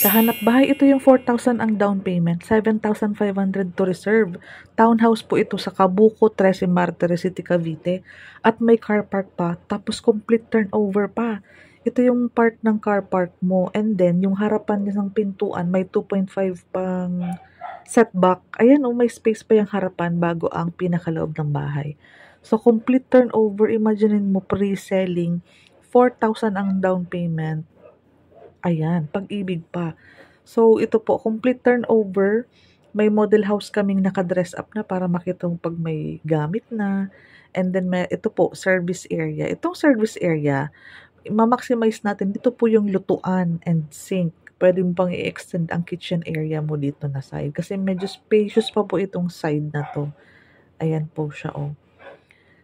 Kahanap bahay, ito yung 4,000 ang down payment, 7,500 to reserve. Townhouse po ito sa Cabuco, 13 Martires City, Cavite. At may car park pa, tapos complete turnover pa. Ito yung part ng car park mo. And then, yung harapan niya ng pintuan, may 2.5 pang setback. Ayan, may space pa yung harapan bago ang pinakaloob ng bahay. So, complete turnover, imaginein mo, pre-selling, 4,000 ang down payment. Ayan, Pag-ibig pa. So, ito po, complete turnover. May model house kaming naka-dress up na para makita mo pag may gamit na. And then, ito po, service area. Itong service area, ma-maximize natin. Dito po yung lutuan and sink. Pwede mo pang i-extend ang kitchen area mo dito na side. Kasi medyo spacious pa po itong side na to. Ayan po siya, oh.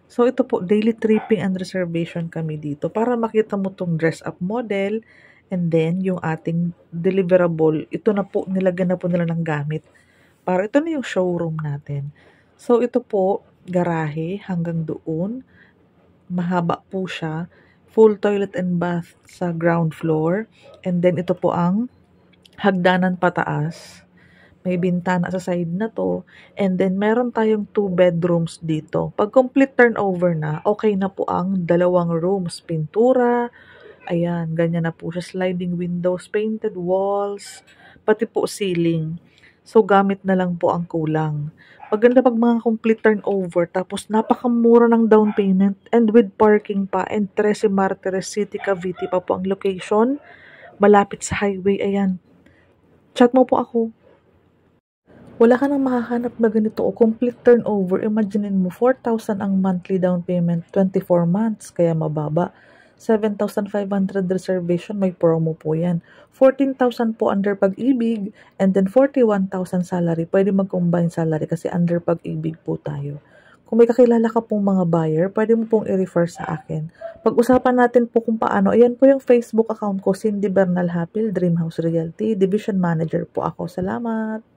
So, ito po, daily tripping and reservation kami dito para makita mo tong dress-up model and then yung ating deliverable. Ito na po, nilagyan na po nila ng gamit. Para ito na yung showroom natin. So, ito po, garahe hanggang doon. Mahaba po siya. Full toilet and bath sa ground floor. And then, ito po ang hagdanan pataas. May bintana sa side na to. And then, meron tayong 2 bedrooms dito. Pag complete turnover na, okay na po ang 2 rooms. Pintura, ayan, ganyan na po siya. Sliding windows, painted walls, pati po ceiling. So, gamit na lang po ang kulang. Maganda pag mga complete turnover, tapos napakamura ng down payment, and with parking pa, and 13 Martires City, Cavite pa po ang location. Malapit sa highway, ayan. Chat mo po ako. Wala ka nang makahanap na ganito o complete turnover. Imaginein mo, 4,000 ang monthly down payment, 24 months, kaya mababa. 7,500 reservation, may promo po yan. 14,000 po under Pag-ibig, and then 41,000 salary. Pwede mag-combine salary kasi under Pag-ibig po tayo. Kung may kakilala ka pong mga buyer, pwede mo pong i-refer sa akin. Pag-usapan natin po kung paano. Ayan po yung Facebook account ko, Cindy Bernal Hapil, Dream House Realty. Division Manager po ako. Salamat!